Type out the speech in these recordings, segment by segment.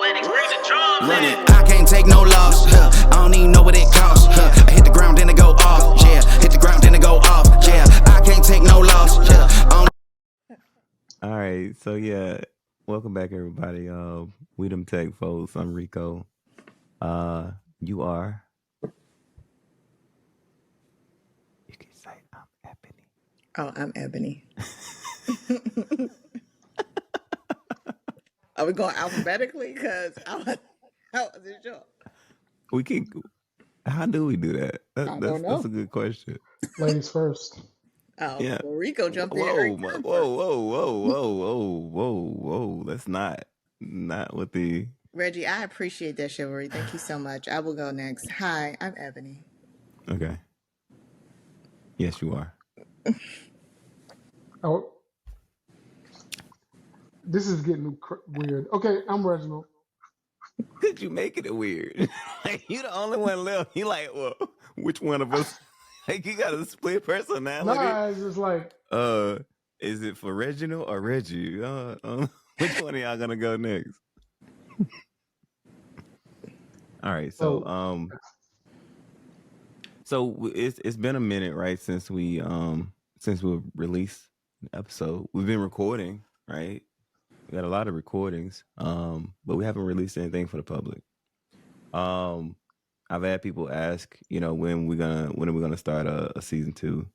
Run it. I can't take no loss. I don't even know what it costs. I hit the ground, then it go off. Yeah, hit the ground, then it go off. Yeah, I can't take no loss. All right, so yeah, welcome back, everybody. We them tech folks. I'm Rico. You are. You can say I'm Ebony. Oh, I'm Ebony. Are we going alphabetically? Because I wasn't sure. We can. How do we do that? I don't That's know. a good question. Ladies first. Oh, Yeah. well, Rico jumped in Whoa, every whoa, time whoa, first. whoa. That's not what the. Reggie, I appreciate that chivalry. Thank you so much. I will go next. Hi, I'm Ebony. Okay. Yes, you are. Oh, this is getting weird. Okay, I'm Reginald. Could you make it weird? Like, you the only one left. You like, well, which one of us? Like, you got a split personality. Nah, it's just like Is it for Reginald or Reggie? Which one of y'all gonna go next? All right, so it's been a minute, right, since we released an episode. We've been recording, right? We got a lot of recordings, but we haven't released anything for the public. I've had people ask, when are we gonna start a season 2?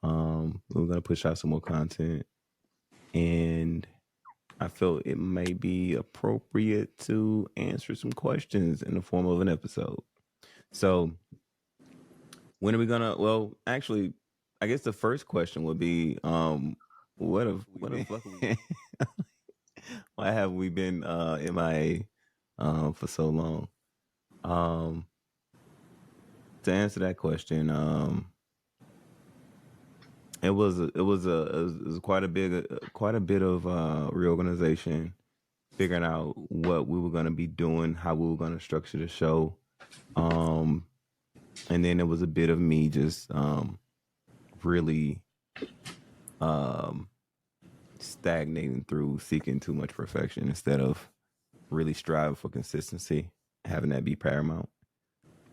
We're gonna push out some more content, and I felt it may be appropriate to answer some questions in the form of an episode. So, when are we gonna? Well, actually, I guess the first question would be, what the fuck? Why have we been MIA for so long? To answer that question, it was quite a bit of reorganization, figuring out what we were going to be doing, how we were going to structure the show, and then it was a bit of me just really stagnating through seeking too much perfection instead of really striving for consistency, having that be paramount.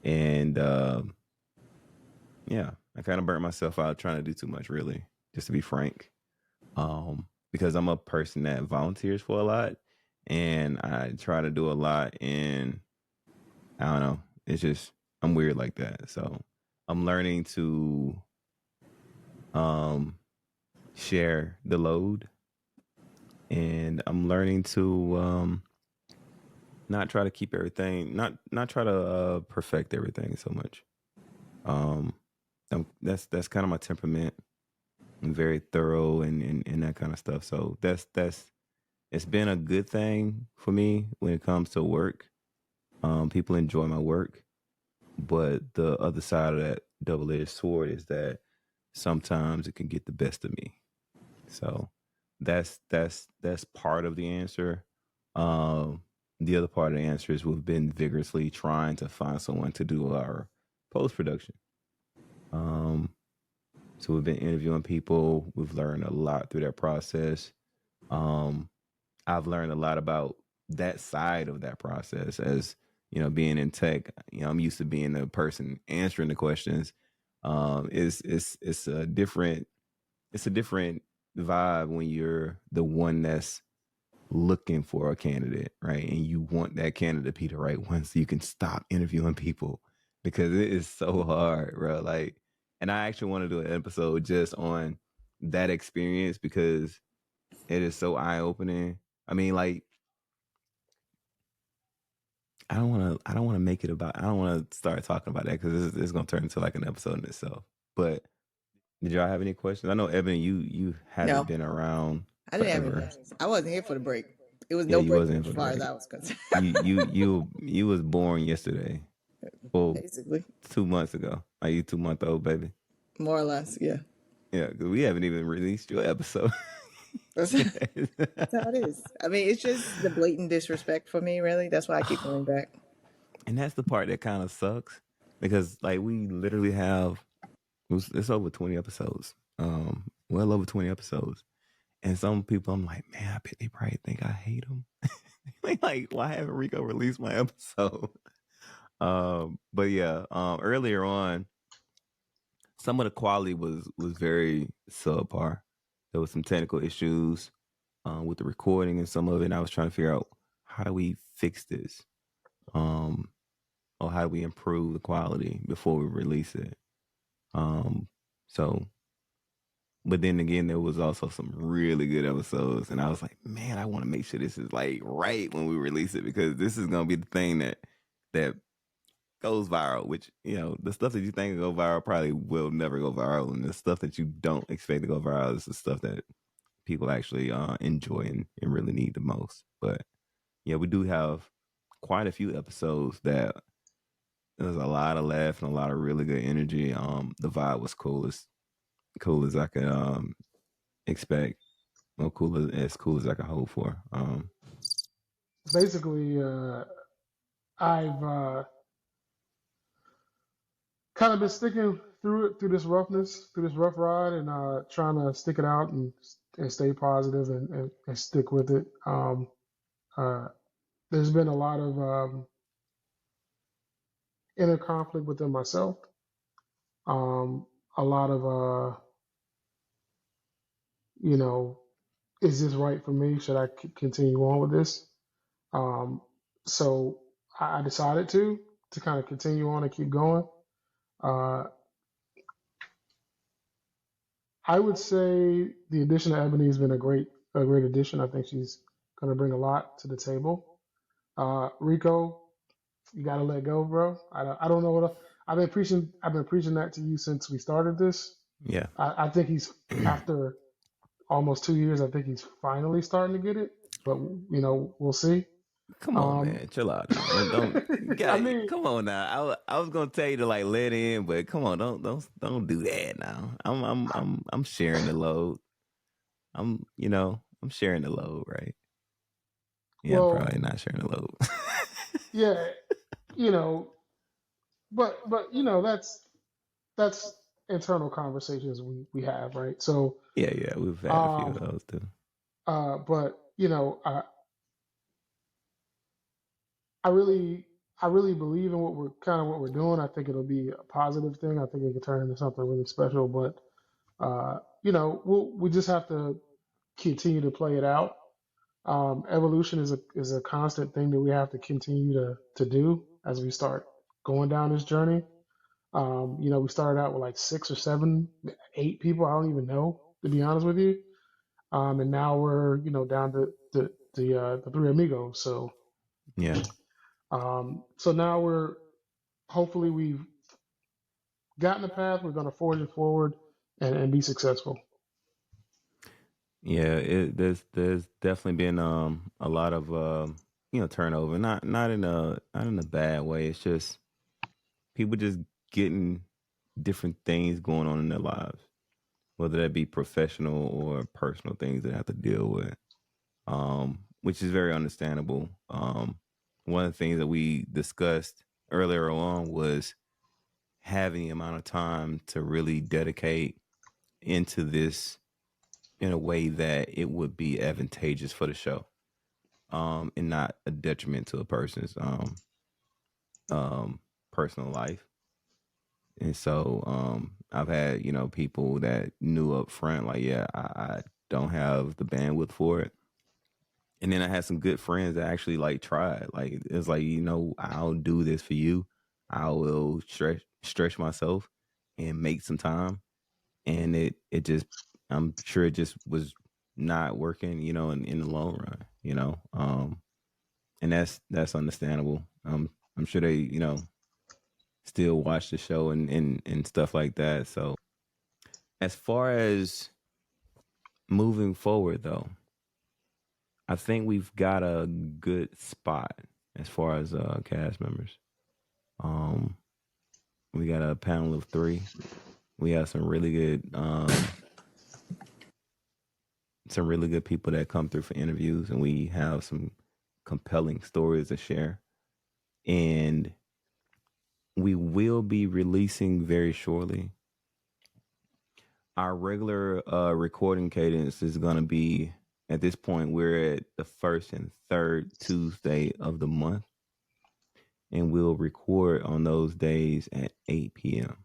And yeah, I kind of burnt myself out trying to do too much, really, just to be frank. Because I'm a person that volunteers for a lot, and I try to do a lot, and I don't know, it's just, I'm weird like that. So I'm learning to share the load, and I'm learning to not try to keep everything, not try to perfect everything so much. That's kind of my temperament. I'm very thorough and that kind of stuff. So that's it's been a good thing for me when it comes to work. People enjoy my work, but the other side of that double-edged sword is that sometimes it can get the best of me. So that's part of the answer. The other part of the answer is we've been vigorously trying to find someone to do our post-production. So we've been interviewing people. We've learned a lot through that process. I've learned a lot about that side of that process as, being in tech. I'm used to being the person answering the questions. It's a different vibe when you're the one that's looking for a candidate, right? And you want that candidate to be the right one so you can stop interviewing people, because it is so hard, bro. Like, and I actually want to do an episode just on that experience because it is so eye-opening. I mean, like, I don't want to start talking about that because it's going to turn into like an episode in itself. But did y'all have any questions? I know, Ebony, you haven't been around I didn't have any forever. questions. I wasn't here for the break. It was no break as far as I was concerned. You was born yesterday. Well, Basically, 2 months ago. Are you 2-month-old baby? more or less, yeah. Yeah, because we haven't even released your episode. That's how it is. I mean, it's just the blatant disrespect for me, really. That's why I keep going back. And that's the part that kind of sucks, because like we literally have it's over 20 episodes. Well over 20 episodes. And some people, I'm like, man, I bet they probably think I hate them. like, why haven't Rico released my episode? But yeah, earlier on, some of the quality was very subpar. There was some technical issues with the recording and some of it. And I was trying to figure out how do we fix this, or how do we improve the quality before we release it. So, but then again, there was also some really good episodes, and I was like, man, I want to make sure this is like right when we release it, because this is gonna be the thing that goes viral. Which, the stuff that you think will go viral probably will never go viral, and the stuff that you don't expect to go viral is the stuff that people actually enjoy and really need the most. But yeah, we do have quite a few episodes that there's a lot of laugh and a lot of really good energy. The vibe was cool as I could expect. Well, as cool as I could hope for. Basically, I've kind of been sticking through it, through this rough ride, and trying to stick it out and stay positive and stick with it. There's been a lot of inner conflict within myself. A lot of you know, is this right for me? Should I continue on with this? So I decided to kind of continue on and keep going. Uh, I would say the addition of Ebony has been a great addition. I think she's going to bring a lot to the table. Rico, you got to let go, bro. I don't know what I've been preaching. I've been preaching that to you since we started this. Yeah. I think he's after almost 2 years. I think he's finally starting to get it, but we'll see. Come on, man, chill out. Don't I mean, come on now. I was gonna tell you to like let in, but come on, don't do that now. I'm sharing the load. I'm sharing the load, right? Yeah, I'm well, probably not sharing the load. yeah, but that's internal conversations we have, right? So, yeah, we've had a few of um, those too. but I really believe in what we're doing. I think it'll be a positive thing. I think it can turn into something really special. But we just have to continue to play it out. Evolution is a constant thing that we have to continue to do as we start going down this journey. We started out with like 6 or 7, 8 people. I don't even know, to be honest with you. And now we're down to the 3 amigos. So Yeah. so now hopefully we've gotten the path. We're going to forge it forward and be successful. Yeah, there's definitely been a lot of turnover. Not in a bad way. It's just people just getting different things going on in their lives, whether that be professional or personal things they have to deal with, which is very understandable. One of the things that we discussed earlier on was having the amount of time to really dedicate into this in a way that it would be advantageous for the show, and not a detriment to a person's personal life. And so I've had, people that knew up front, like, yeah, I don't have the bandwidth for it. And then I had some good friends that actually like tried. Like, it's like, I'll do this for you. I will stretch myself and make some time. And it just, I'm sure it just was not working, in the long run, and that's understandable. I'm sure they, still watch the show and stuff like that. So as far as moving forward though, I think we've got a good spot as far as cast members. Um we got a panel of 3. We have some really good people that come through for interviews, and we have some compelling stories to share. And we will be releasing very shortly. Our regular recording cadence is going to be At this point, we're at the first and third Tuesday of the month, and we'll record on those days at 8 p.m.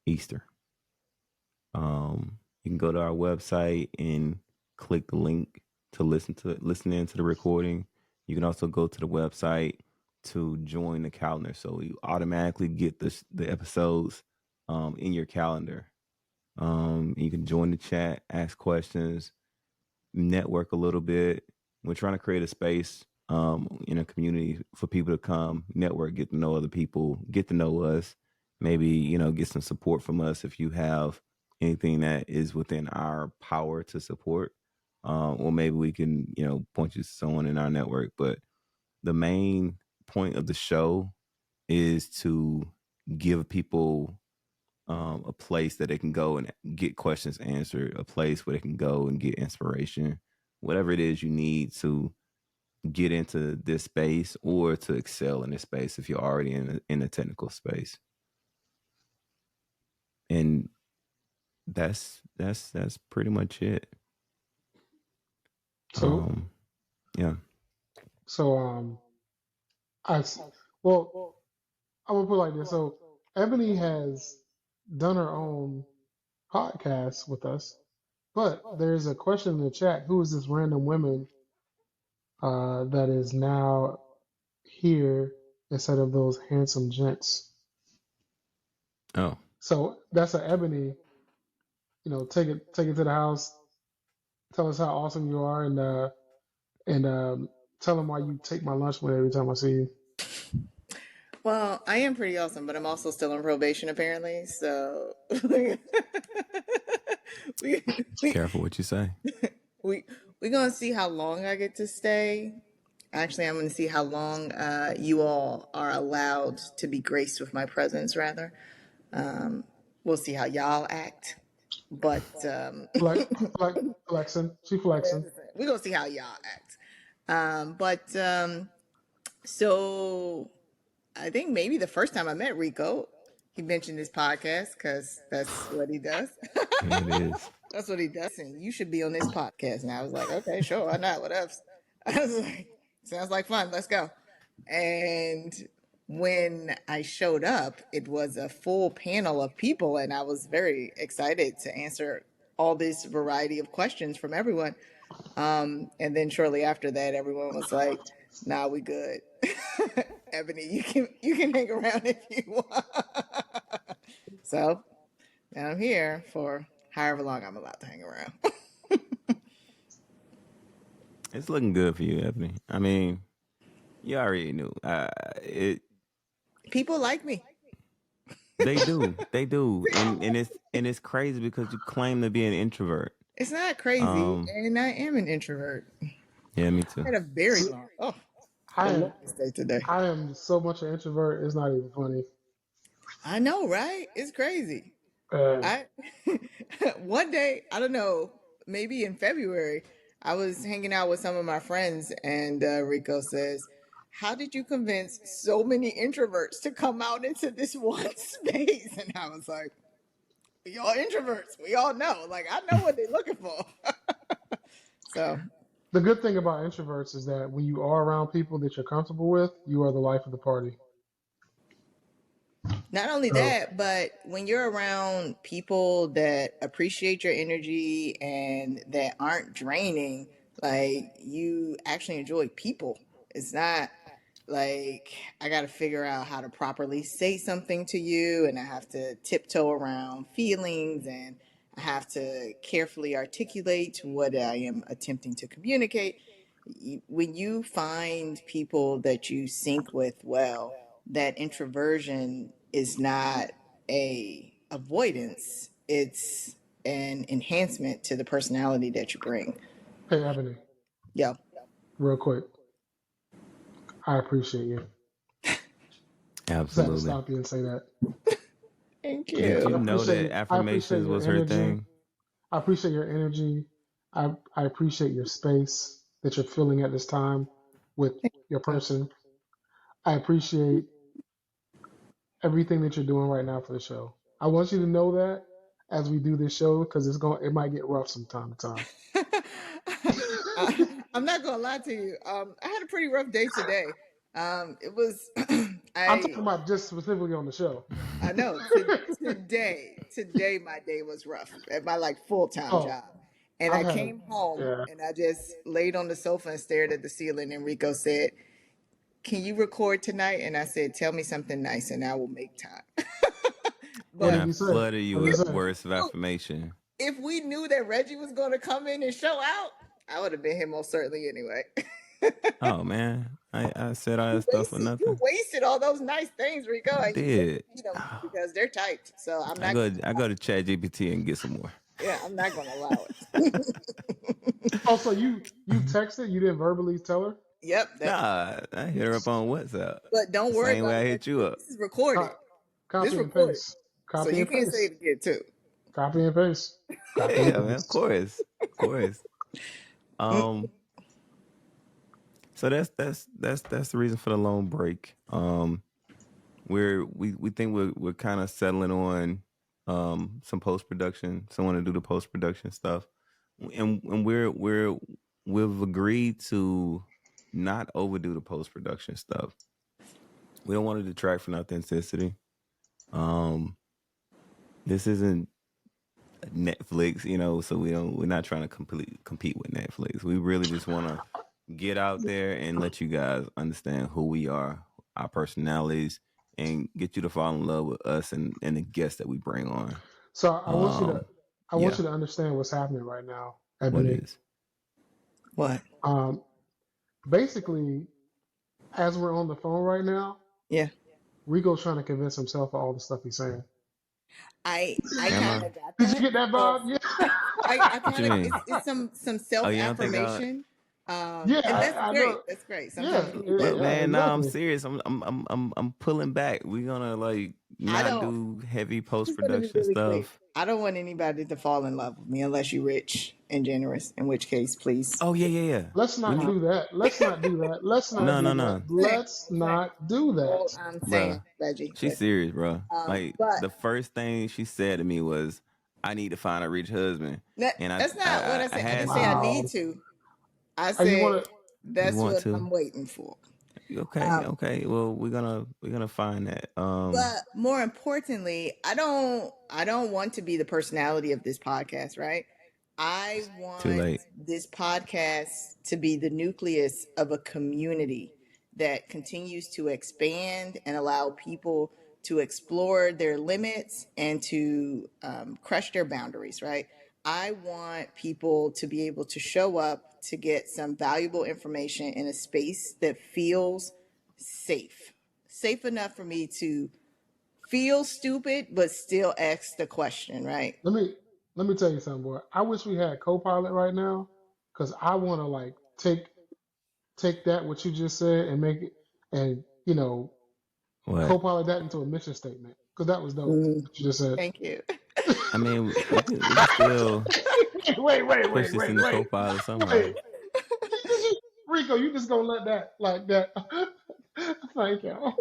Eastern. You can go to our website and click the link to listen into the recording. You can also go to the website to join the calendar, so you automatically get the episodes in your calendar. You can join the chat, ask questions, network a little bit. We're trying to create a space in a community for people to come, network, get to know other people, get to know us, maybe, get some support from us if you have anything that is within our power to support. Or maybe we can, point you to someone in our network. But the main point of the show is to give people a place that they can go and get questions answered, a place where they can go and get inspiration, whatever it is you need to get into this space or to excel in this space if you're already in a technical space. And that's pretty much it. So, Yeah. so I well, I'm gonna put it like this. So Ebony has done her own podcast with us, but there's a question in the chat: who is this random woman that is now here instead of those handsome gents? Oh, So that's a Ebony. Take it to the house. Tell us how awesome you are, and tell them why you take my lunch money every time I see you. Well, I am pretty awesome, but I'm also still on probation apparently. So we careful what you say. we're gonna see how long I get to stay. Actually, I'm gonna see how long you all are allowed to be graced with my presence. Rather, we'll see how y'all act. But Flexing, she flexing. we're gonna see how y'all act. So I think maybe the first time I met Rico, he mentioned his podcast because that's what he does. Yeah, it is. That's what he does. And you should be on this podcast. And I was like, okay, sure, why not? What else? I was like, sounds like fun. Let's go. And when I showed up, it was a full panel of people, and I was very excited to answer all this variety of questions from everyone. And then shortly after that, everyone was like, "Nah, we good." Ebony, you can hang around if you want. So now I'm here for however long I'm allowed to hang around. It's looking good for you, Ebony. I mean, you already knew. People like me. They do, and it's crazy because you claim to be an introvert. It's not crazy, and I am an introvert. Yeah, me too. I had a very long. I am day today. I am so much an introvert. It's not even funny. I know, right? It's crazy. Uh, One day, I don't know, maybe in February, I was hanging out with some of my friends, and Rico says, "How did you convince so many introverts to come out into this one space?" And I was like, "We all introverts. We all know. Like, I know what they're looking for." So the good thing about introverts is that when you are around people that you're comfortable with, you are the life of the party. not only So, that, but when you're around people that appreciate your energy and that aren't draining, like you actually enjoy people. It's not like I got to figure out how to properly say something to you, and I have to tiptoe around feelings, and I have to carefully articulate what I am attempting to communicate. When you find people that you sync with well, that introversion is not a avoidance, it's an enhancement to the personality that you bring. hey, Ebony, Yo. real quick, I appreciate you. Just had to Absolutely. stop you and say that. Thank Did you. you know that I appreciate affirmations your was her energy. thing? I appreciate your energy. I appreciate your space that you're filling at this time with your person. I appreciate everything that you're doing right now for the show. I want you to know that as we do this show, because it might get rough from time to time. I'm not gonna lie to you. I had a pretty rough day today. It was I'm talking I about just specifically on the show. I know today my day was rough at my like full time Oh, job, and I've I had a came home yeah. and I just laid on the sofa and stared at the ceiling. And Rico said, "Can you record tonight?" And I said, "Tell me something nice, and I will make time." What And did I But he say? flooded you What did he with say? words of affirmation. if we knew that Reggie was going to come in and show out, I would have been here most certainly anyway. Oh man, I said all that You stuff for wasted you nothing. wasted all those nice things, Rico, I and you can't did. eat them because they're typed. So I'm I not go gonna I allow go to Chat GPT and get some more. yeah, I'm not gonna allow it. Oh, so you texted? You didn't verbally tell her? Yep, that Nah, I hit her up on WhatsApp. but don't The worry same way about I it, hit you Reggie. up. This is recorded. Co- This Copy and recorded. paste. So Copy you and can't say paste. it again too. Copy and paste. Copy and Yeah, man, of paste. course. Of course. Um so that's the reason for the long break. We think we're kind of settling on some post production, someone to do the post production stuff. And we've agreed to not overdo the post production stuff. We don't want to detract from authenticity. Um, this isn't Netflix, so we're not trying to compete with Netflix. We really just want to get out there and let you guys understand who we are, our personalities, and get you to fall in love with us and the guests that we bring on. So I want you to I want Yeah, you to understand what's happening right now, what Ebony. is? What? Um, basically, as we're on the phone right now, Yeah. Rico's trying to convince himself of all the stuff he's saying. I Am kind I? of got Did you that. get that, So Bob? Yeah. I What you kind of mean? it's some Oh, self you don't think I? affirmation, Yeah, and that's I great. know. That's great. Yeah, Sometimes you need that. Look, yeah, man, nah, I'm exactly. serious. I'm pulling back. We're gonna like I not don't. do heavy I'm post just gonna be production really clear. stuff. I don't want anybody to fall in love with me unless you're rich and generous. In which case, please. Oh yeah, yeah, yeah. Let's We not need do that. Let's not do that. Let's not no, do no, that. no, Let's I'm saying. not do All that. I'm saying, bruh. Reggie. She's serious, bro. Like But the first thing she said to me was, "I need to find a rich husband," and that's not what I I said. I had didn't say I some. need Wow. to. I You said want to? You that's want what to? I'm waiting for. Okay, okay. Well, we're gonna find that. But more importantly, I don't want to be the personality of this podcast, right? I Too want late. this podcast to be the nucleus of a community that continues to expand and allow people to explore their limits and to crush their boundaries, right? I want people to be able to show up to get some valuable information in a space that feels safe, safe enough for me to feel stupid but still ask the question, right? Let me let me tell you something, boy. I wish we had Copilot right now, because I want to like take that what you just said and make it and What? Copilot that into a mission statement, because that was dope. Mm, What you just said. thank you. I mean, we can still push this into Wait, co-pilot somehow. wait. Rico, you just gonna let that like that? Thank you.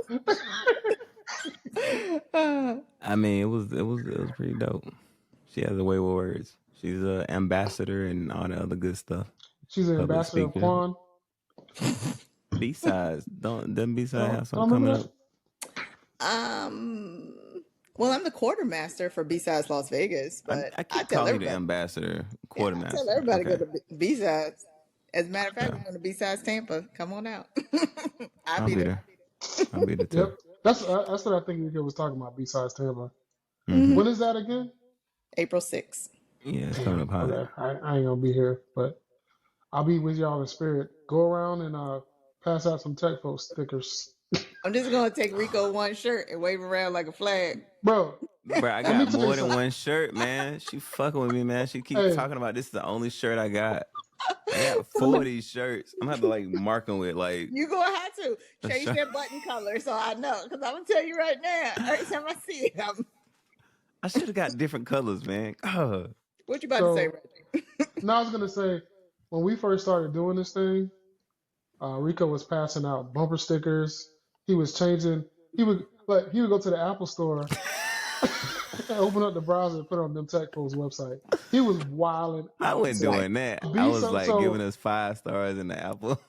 I mean, it was pretty dope. She has a way with words. She's an ambassador and all the other good stuff. She's an Public ambassador of speaker. Quan. B-sides. Doesn't B-side have something Don't coming remember up? um, well, I'm the quartermaster for B-Sides Las Vegas, but I I keep tell calling you the everybody, ambassador, yeah, I tell quartermaster. everybody to Okay. go to B-Sides. As a matter of fact, Okay. we're going to B-Sides Tampa. Come on out. I'll I'll be be there. there. I'll be there that. too. Yep, that's what I think Rico was talking about. Besides Tampa, Mm-hmm. when is that again? April 6th. Yeah, it's coming Damn. up hot. Okay, I ain't gonna be here, but I'll be with y'all in spirit. Go around and pass out some tech folks stickers, I'm just going to take Rico one shirt and wave around like a flag. bro. Bro, I Let me got tell you more than something. one shirt, man. She fucking with me, man. She keeps Hey, talking about this is the only shirt I got. I got let four me of these shirts. I'm gonna have to like mark them with like You gonna have to a change shirt. that button color so I know, because I'm gonna tell you right now. Every time I see it, I should have got different colors, man. God. what you about to say, so Reggie? now I was gonna say when we first started doing this thing, Rico was passing out bumper stickers. He was changing. He would go to the Apple store. Open up the browser and put it on them tech folks' website. He was wilding I out. wasn't doing that. I B was so like giving so us 5 stars in the Apple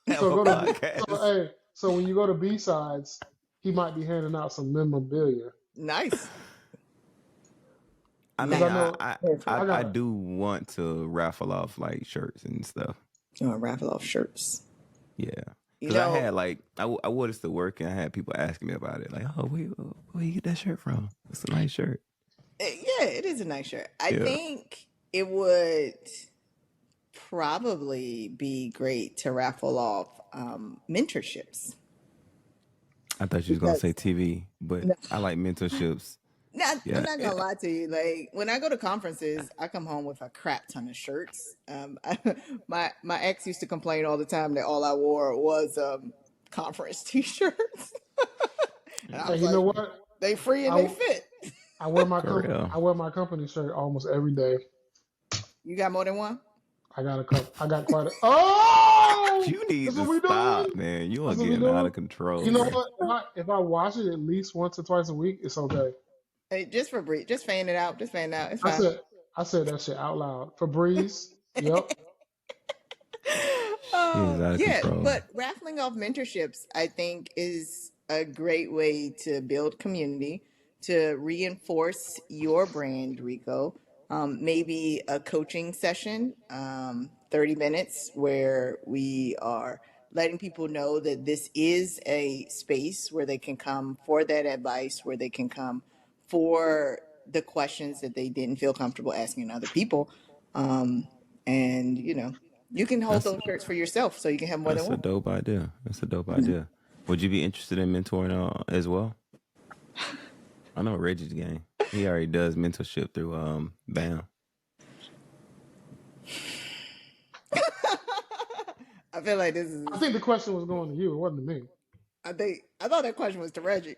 so Apple go to podcast. so when you go to B sides, he might be handing out some memorabilia. Nice. I Because I mean, Nice. know I I got do want to raffle off like shirts and stuff. Raffle off shirts. Yeah, You because I know, had like I wore this to work and I had people asking me about it. Like, oh, where you get that shirt from? It's a nice shirt. yeah, it is a nice shirt. I Yeah, think it would probably be great to raffle off mentorships I thought you was gonna say because TV, but no, I like mentorships. I'm Yeah, not yeah. gonna lie to you. Like when I go to conferences, I come home with a crap ton of shirts. My ex used to complain all the time that all I wore was conference t-shirts, and I hey, was you know like, what? they free and they I fit. I wear For real. my company shirt almost every day. You got more than one? I got a couple. I got quite a. Oh, You need that's to what we doing. stop, man. You are That's what we getting out of doing. control, You know bro. what? If I wash it at least once or twice a week, it's okay. Hey, just for brief, just fan it out. Just fan it out. It's I fine. said I said that shit out loud. Febreze. Yep. She is out of Yeah, control. but raffling off mentorships, I think, is a great way to build community, to reinforce your brand, Rico. Maybe a coaching session, 30 minutes, where we are letting people know that this is a space where they can come for that advice, where they can come for the questions that they didn't feel comfortable asking other people. And, you can hold That's those shirts for yourself so you can have more than that's a one. dope idea. That's a dope idea. Would you be interested in mentoring as well? I know Reggie's game. He already does mentorship through BAM. I feel like this I is. think the question was going to you. It wasn't to me. I thought that question was to Reggie.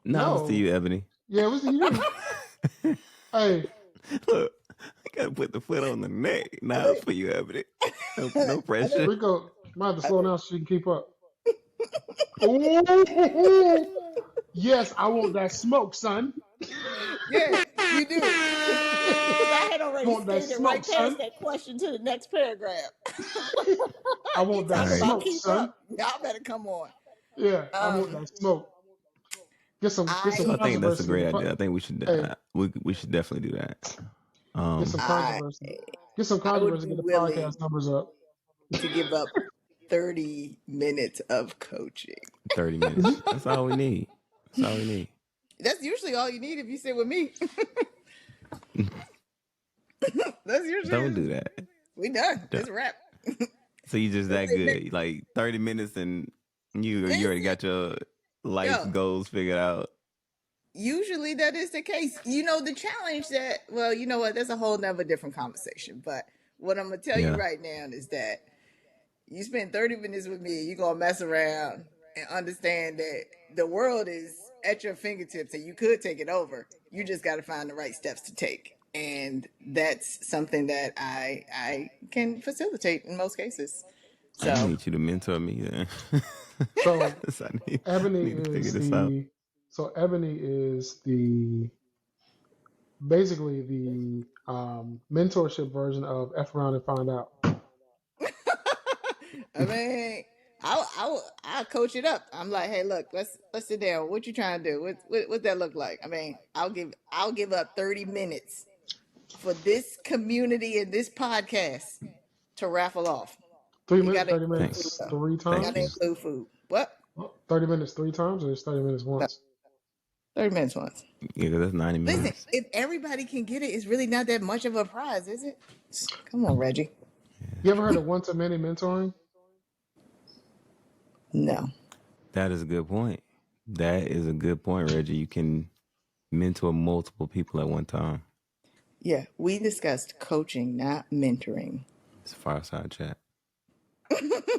No, it's to No. you, Ebony. Yeah, it was to you. Hey, Look, I gotta put the foot on the neck. I Now it's think. for you, Ebony. No, no I think. pressure. Rico, might have to I slow think. down so you can keep up. Ooh, yes, I want that smoke, son. Yeah, you do. Because I had already Want that skated smoke, right past son. that question to the next paragraph. I You want that All talk right. about smoke, keep son. up. Y'all better come on. Yeah, I want Um, that smoke. Get some So I I think that's a controversy in great the idea. I think we should hey, we should definitely do that. get some I controversy. Get some I would controversy. be Get the willing podcast numbers up. to give up 30 minutes of coaching. 30 minutes. That's all we need. That's all we need. That's usually all you need if you sit with me. That's Don't usually do that. we done. Don't. It's a wrap. So you just that Listen, good? Like 30 minutes, and you already got your life yo, goals figured out. usually that is the case. The challenge that, well, you know what? That's a whole nother different conversation. But what I'm going to tell you Yeah, right now is that you spend 30 minutes with me, you're going to mess around and understand that the world is at your fingertips and you could take it over. You just got to find the right steps to take. And that's something that I can facilitate in most cases. I'm gonna So, need you to mentor me then. So 'Cause Ebony need to figure is this out. the Ebony is the basically the mentorship version of F around and find out. I mean, I'll coach it up. I'm like, hey, look, let's sit down. What you trying to do? What that look like? I mean, I'll give up 30 minutes for this community and this podcast to raffle off. You gotta 30 include food minutes Thanks. though. three You Thank gotta you. times. include food. What? 30 minutes three times, or it's 30 minutes No, once. 30 minutes once. Yeah, 'cause that's 90 Listen, minutes. if everybody can get it, it's really not that much of a prize, is it? Come on, Reggie. You ever heard of one to many mentoring? No. That is a good point. That is a good point, Reggie. You can mentor multiple people at one time. Yeah, we discussed coaching, not mentoring. It's a fireside chat.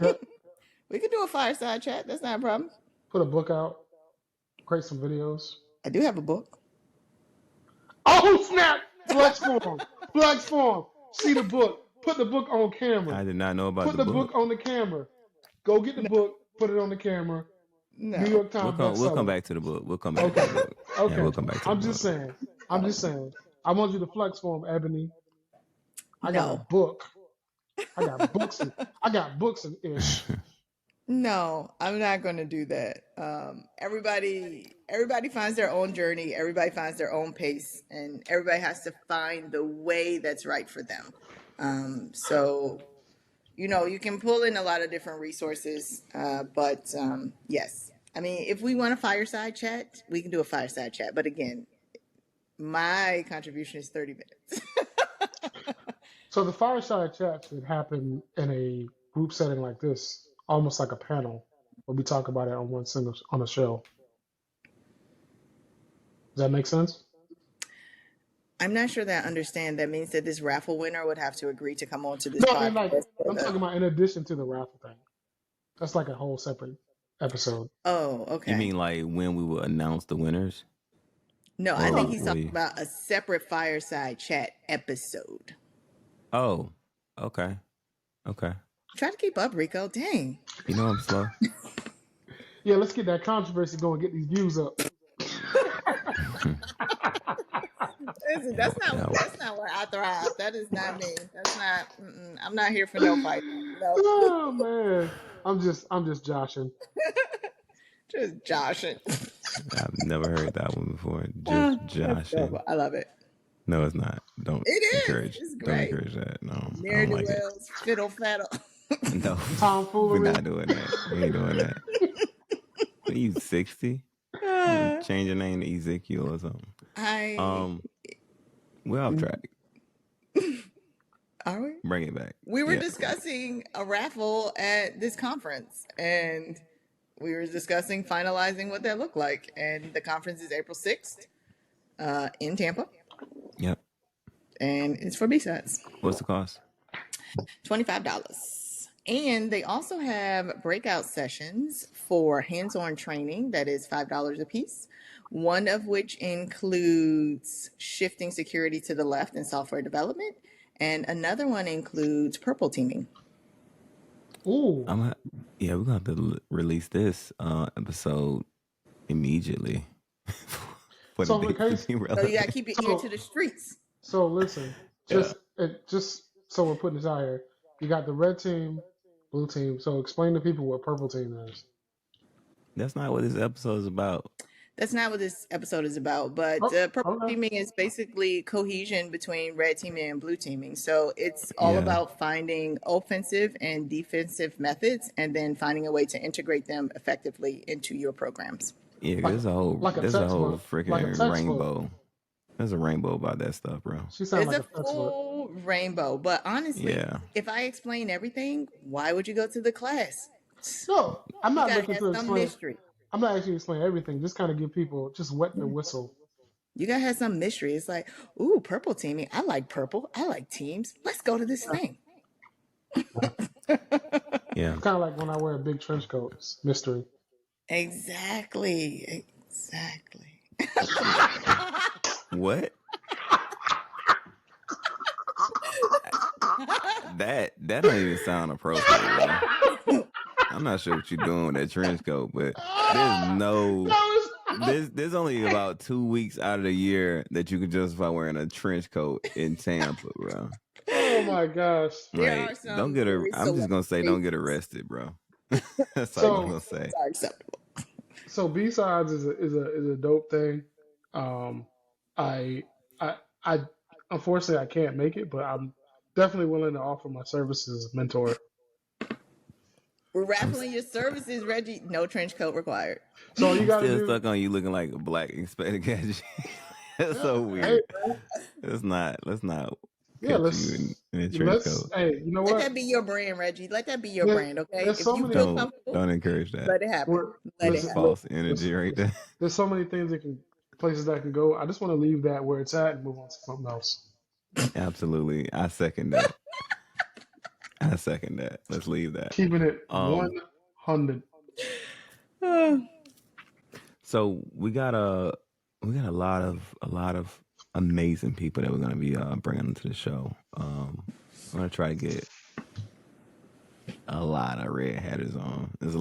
Yeah, We could do a fireside chat. That's not a problem. put a book out, create some videos. I do have a book. Oh snap! Flex form, flex form. See the book. Put the book on camera. I did not know about Put the the book book. on the camera. Go get the No, book. Put it on the camera. New no. York Times We'll come bestseller. back to the book. We'll come back to Okay, the book. Yeah, okay. we'll come back to the I'm just book. saying. I'm just saying. I want you to flex for him, Ebony. I got a No. book. I got books. I got books and ish. No, I'm not going to do that. Everybody finds their own journey. Everybody finds their own pace, and everybody has to find the way that's right for them. So you can pull in a lot of different resources, but yes, I mean, if we want a fireside chat, we can do a fireside chat. But again, my contribution is 30 minutes. So the fireside chat should happen in a group setting like this, almost like a panel, where we talk about it on one single on a show. Does that make sense? I'm not sure that I understand. That means that this raffle winner would have to agree to come on to this No, I mean like podcast. I'm talking about in addition to the raffle thing. That's like a whole separate episode. Oh, You okay. mean like when we will announce the winners? No, I Or think he's talking we? about a separate fireside chat episode. Oh, okay. Okay. Try to keep up, Rico. Dang. You know I'm slow. Yeah, let's get that controversy going, get these views up. Listen, Yeah, that's not where I thrive. That is not me. That's not. I'm not here for no fight. No, Oh man, I'm just joshing. just joshing. I've never heard that one before. Ah, Just that's joshing. dope. I love it. No, it's not. Don't It is. encourage. It's Don't great. encourage that. No, I Ne'er don't do like it. wells, fiddle faddle. No, we're Tomfoolery. not doing that. We ain't doing that. What are you 60? Change your name to Ezekiel or something. We're off track. Are we? Bring it back. We were Yeah. discussing a raffle at this conference, and we were discussing finalizing what that looked like. And the conference is April 6th in Tampa, Yep. and it's for B-sides. What's the cost? $25. And they also have breakout sessions for hands-on training that is $5 a piece. One of which includes shifting security to the left in software development, and another one includes purple teaming. Ooh, Yeah, we're gonna have to release this episode immediately. For So the in dates to case- be So you relevant. got to keep your ear to the streets. so listen, just so we're putting this out here. You got the red team, blue team. So explain to people what purple team is. That's not what this episode is about. That's not what this episode is about, but purple okay. teaming is basically cohesion between red teaming and blue teaming. So it's all Yeah. about finding offensive and defensive methods and then finding a way to integrate them effectively into your programs. Yeah, there's a whole like a there's a whole textbook. freaking Like a textbook. rainbow. There's a rainbow about that stuff, bro. She sounds It's like a a textbook. full rainbow, but honestly, Yeah. if I explain everything, why would you go to the class? No, I'm You not gotta looking have to some explain. mystery. I'm not actually explaining everything. Just kind of give people just wet the whistle. You gotta have some mystery. It's like, ooh, purple teaming. I like purple. I like teams. Let's go to this thing. Yeah. Kind of like when I wear a big trench coat. It's mystery. Exactly. What? that don't even sound appropriate, bro. I'm not sure what you're doing with that trench coat, but there's only about 2 weeks out of the year that you can justify wearing a trench coat in Tampa, bro. Oh my gosh. There Like, are some don't get very I'm just gonna say don't select get arrested, bro. That's So- all I'm gonna say. are acceptable. So B-sides is a dope thing. I unfortunately I can't make it, but I'm definitely willing to offer my services as a mentor. We're raffling your services, Reggie. No trench coat required. So all you I'm gotta still do. stuck on you looking like a black Inspector Gadget. That's so Hey, weird. man, Let's not yeah, catch let's you in a trench coat. Hey, you know Let what? that be your brand, Reggie. Let that be your There- brand, okay? there's If so you many- feel comfortable, Don't encourage that. let it happen. We're- Let it listen, happen. False energy right there. There's so many things places that can go. I just want to leave that where it's at and move on to something else. Absolutely. I second that. Let's leave that. Keeping it 100. So we got a lot of amazing people that we're gonna be bringing to the show. I'm gonna try to get a lot of red hatters on. There's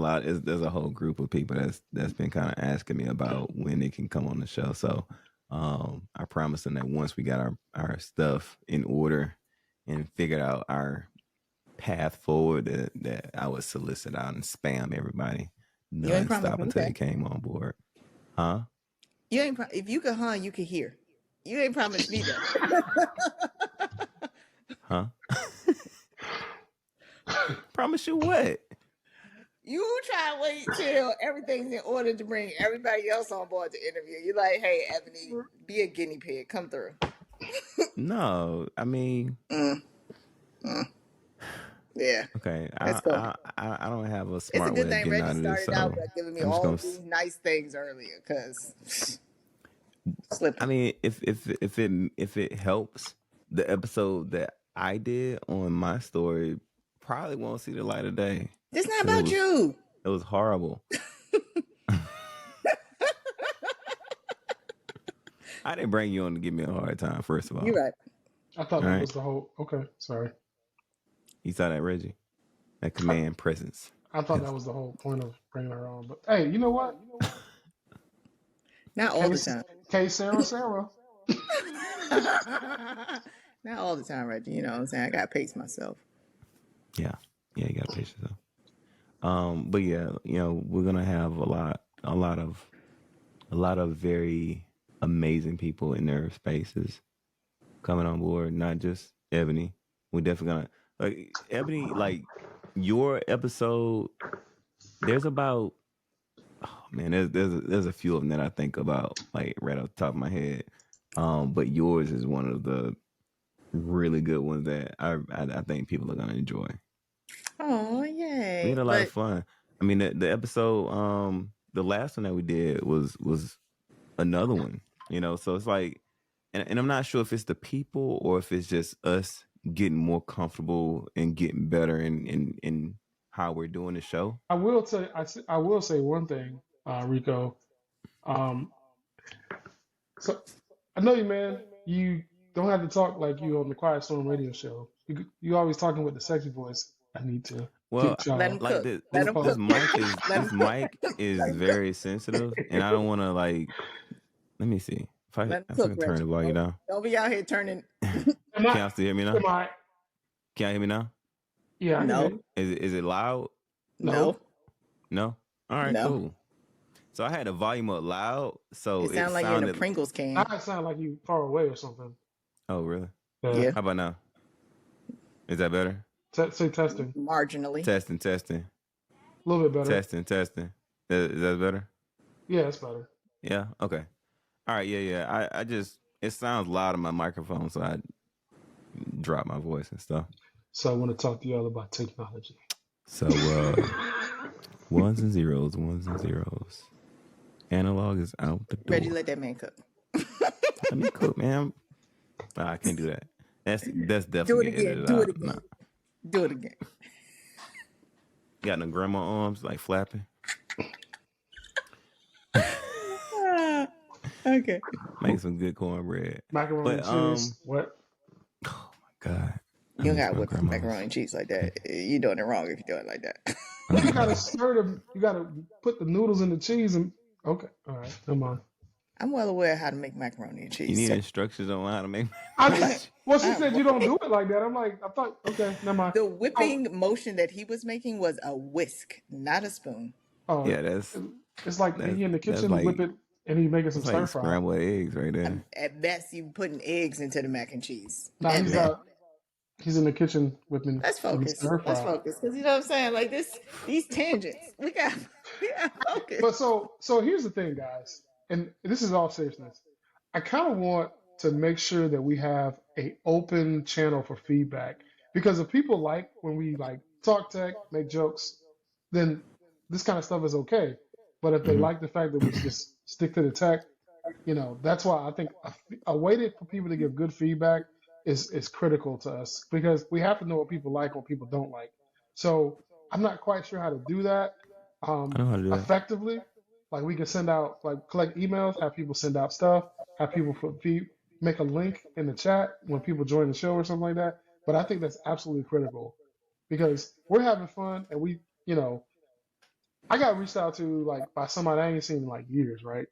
a whole group of people that's been kind of asking me about when they can come on the show. So I promised him that once we got our stuff in order and figured out our path forward, that I would solicit out and spam everybody You ain't promised nonstop me until they that. came on board. Huh? You ain't if you could you could hear. You ain't promised me that. Huh? Promise you what? You try to wait till everything's in order to bring everybody else on board to interview. You're like, hey, Ebony, be a guinea pig. Come through. No, I mean, Yeah, okay. let's go. I don't have a It's a smart good way of thing getting Reggie out of this, started out so by giving me I'm just all gonna. of these nice things earlier, because I slipping. mean, if it helps, the episode that I did on my story probably won't see the light of day It's not because about you. it was horrible. I didn't bring you on to give me a hard time. First of all, You're right. I thought all that right. was the whole. Okay, sorry. You saw that, Reggie? That I, command presence. I thought that was the whole point of bringing her on. But hey, you know what? Not all the Case time. case Sarah. Not all the time, Reggie. You know what I'm saying? I got to pace myself. Yeah, you gotta pace yourself. But yeah, we're gonna have a lot of very amazing people in their spaces coming on board. Not just Ebony. We're definitely gonna like Ebony. Like your episode, there's about oh man, there's a few of them that I think about like right off the top of my head. But yours is one of the really good ones that I think people are gonna enjoy. Oh, We yay. had a lot of But fun. I mean, the episode, the last one that we did was another one. So it's like, and I'm not sure if it's the people or if it's just us getting more comfortable and getting better in how we're doing the show. I will say one thing, Rico. Um, so I know you, man. You don't have to talk like you on the Quiet Storm radio show. You always talking with the sexy voice. I need to Well, get let him y'all like cook. this Let this him this cook. RuPaul. Let him this cook. mic is Let him cook. very sensitive, and I don't want to like. Let me see Let him if I cook, can turn the Reggie. volume down. Don't be out here turning. Am Can I? y'all still hear me now? Am I? Can y'all hear me now? Yeah, I can hear No, you. Is it loud? no, No, No. All right, no. cool. So I had the volume up loud, so It it sounds like you're in a sounded. Pringles can. I sound like you far away or something. Oh, really? Yeah. Yeah, How about now? Is that better? Say testing. marginally. Testing. A little bit better. Testing. Is that better? Yeah, it's better. Yeah. Okay. All right. Yeah. I just it sounds loud on my microphone, so I drop my voice and stuff. So I want to talk to y'all about technology. So ones and zeros. Analog is out the Reggie, door. let that man cook. Let me cook, man. Nah, I can't do that. That's Do definitely it get again. edited Do it out. Nah. again. Do it again. Got no grandma arms like flapping. Okay. Make some good cornbread. Macaroni and But cheese. What? oh my god, I You don't miss gotta my whip grandma's. macaroni and cheese like that. You're doing it wrong if you do it like that. Yeah, you gotta stir them. You gotta put the noodles in the cheese and. Okay, all right, come on. I'm well aware how to make macaroni and You cheese. need So instructions on how to make. Well, she I'm said you don't do it like that. I'm like, I thought. Okay, never mind. the Oh, whipping motion that he was making was a whisk, not a spoon. oh, Yeah, it's like that's he in the that's kitchen, whip like it, and he making some that's stir like fry. scrambled eggs right there. At best, you putting eggs into the mac and cheese. Now At best. he's in the kitchen whipping Let's maybe focus. stir Let's fry. focus. Because you know what I'm saying? Like these tangents. We got focus. But so here's the thing, guys, and this is all seriousness. I kind of want to make sure that we have a open channel for feedback because if people like when we like talk tech, make jokes, then this kind of stuff is okay. But if they Hmm. like the fact that we just stick to the tech, that's why I think a way for people to give good feedback is critical to us because we have to know what people like, what people don't like. So I'm not quite sure how to do that I know how to do that. effectively. Like we can send out like collect emails, have people send out stuff, have people make a link in the chat when people join the show or something like that. But I think that's absolutely critical because we're having fun and I got reached out to like by somebody I ain't seen in like years, right?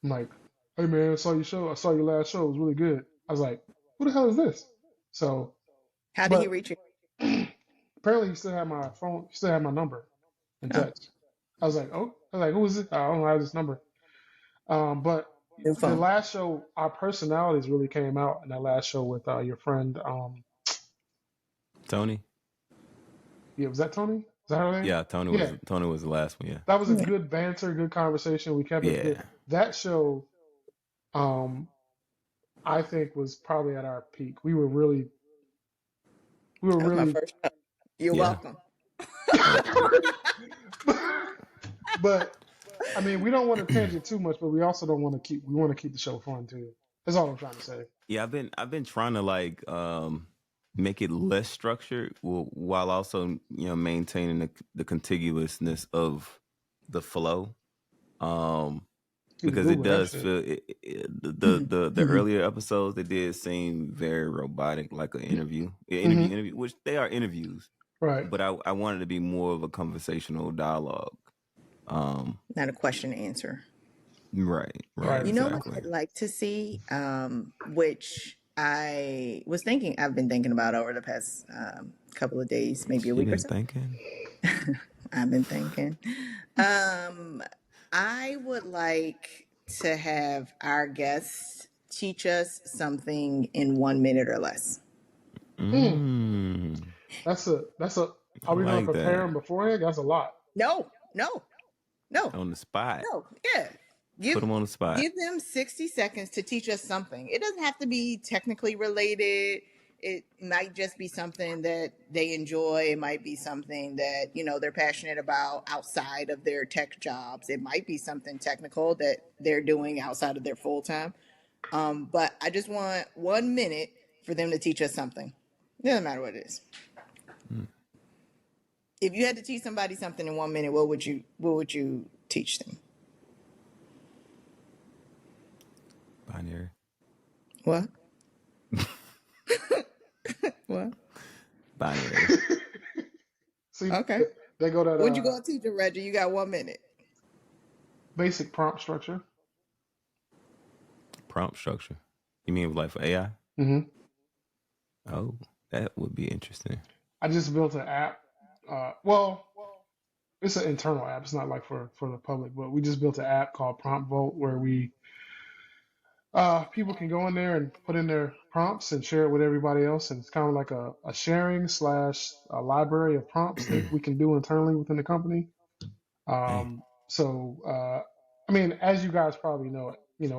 I'm like, hey man, I saw your show. I saw your last show. It was really good. I was like, who the hell is this? So, How did he but reach you? apparently he still had my phone. He still had my number and Oh, text. I was like, oh, I was like, who is this? I don't know, I have this number. But new the phone. last show, our personalities really came out in that last show with your friend. Tony. Yeah, was that Tony? Is that her name? Yeah, Yeah, Tony was the last one. Yeah. that was a Yeah. good banter, good conversation. We kept it good. Yeah. That show, um, I think was probably at our peak. We were That was my really, first show. You're Yeah. welcome. but I mean, we don't want to tangent too much, but we also don't want to we want to keep the show fun too. That's all I'm trying to say. Yeah, I've been trying to like make it less structured while also maintaining the contiguousness of the flow. You can Because it Google that does shit. feel the earlier episodes, they did seem very robotic, like an Hmm. interview, which they are interviews, Right. but I wanted to be more of a conversational dialogue. Not a question and answer. Right, Right. You know what exactly. I'd like to see, which I've been thinking about over the past couple of days, maybe a She week or been so. thinking. I've been thinking. Um, I would like to have our guests teach us something in 1 minute or less. Mm. Mm, That's a. I Are we gonna like prepare that. them beforehand? That's a lot. No, no, no. On the spot. No, yeah. Put Give them on the spot. give them 60 seconds to teach us something. It doesn't have to be technically related. It might just be something that they enjoy. It might be something that, they're passionate about outside of their tech jobs. It might be something technical that they're doing outside of their full time. But I just want 1 minute for them to teach us something. It doesn't matter what it is. Mm, If you had to teach somebody something in 1 minute, what would you teach them? binary. What? What? Binary. See, Okay. they go that What'd you go teach them, Reggie? You got 1 minute. basic prompt structure. Prompt structure. You mean like for AI? Hmm. Oh, that would be interesting. I just built an app. Well, it's an internal app. It's not like for the public, but we just built an app called Prompt Vault where we people can go in there and put in their prompts and share it with everybody else, and it's kind of like a sharing slash a library of prompts that we can do internally within the company. Hey. I mean, as you guys probably know,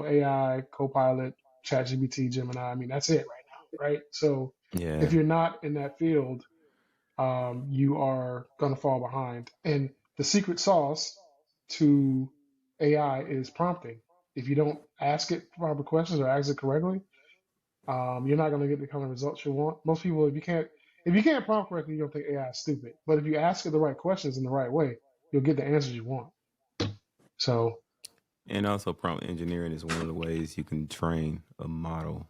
AI, Copilot, ChatGPT, Gemini. I mean, that's it right now, right? So Yeah. if you're not in that field, you are going to fall behind. And the secret sauce to AI is prompting. If you don't ask it proper questions or ask it correctly, you're not going to get the kind of results you want. Most people, if you can't prompt correctly, you don't think AI is stupid. But if you ask it the right questions in the right way, you'll get the answers you want. So, And also, prompt engineering is one of the ways you can train a model.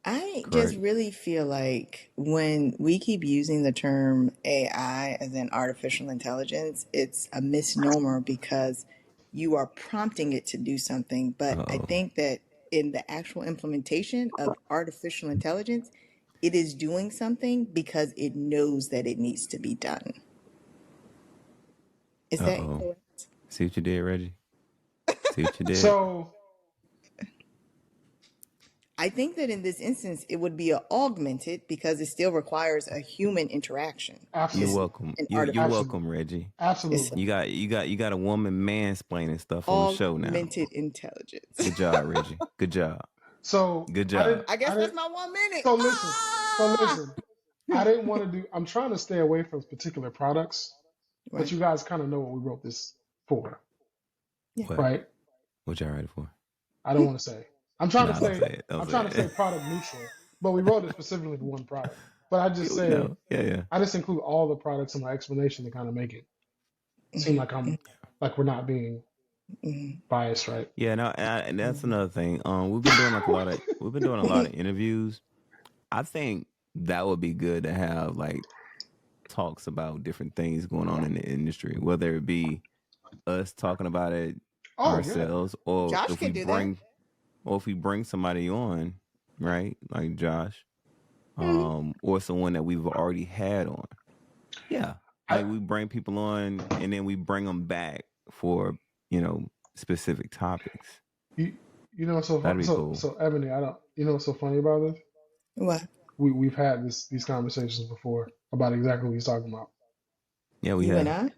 I just Correct. really feel like when we keep using the term AI as in artificial intelligence, it's a misnomer because you are prompting it to do something. But I Oh. think that in the actual implementation of artificial intelligence, it is doing something because it knows that it needs to be done. Is that Oh. correct? See what you did, Reggie? See what you did? so I think that in this instance, it would be a augmented because it still requires a human interaction. You're It's absolutely, welcome. an You're artificial. absolutely, welcome, Reggie. It's absolutely. You got a woman mansplaining stuff on the show now. augmented intelligence. Good job, Reggie. Good job. So Good I job. didn't, I I guess that's didn't. my 1 minute. So listen, so Ah! listen. I didn't want to do. I'm trying to stay away from particular products, but Right. you guys kind of know what we wrote this for, Yeah. What? right? What y'all ready for? I don't want to say. I'm trying to Nah, don't stay. say it. Don't I'm say trying to stay it. product neutral, but we wrote it specifically for one product. But I Yeah, just we said know. Yeah. I just include all the products in my explanation to kind of make it seem Mhm, like we're not being mhm. biased, right? Yeah, no, and that's Mhm. another thing. We've been doing a lot of interviews. I think that would be good to have like talks about different things going on in the industry, whether it be us talking about it Oh yeah, ourselves or Josh if we can do that. bring or if we bring somebody on, right, like Josh, Mhm. or someone that we've already had on. Yeah, I like we bring people on and then we bring them back for specific topics. you, you know what's so That'd be cool. so Ebony, I don't you know what's so funny about this? What? We've had these conversations before about exactly what he's talking about. Yeah, we You and have.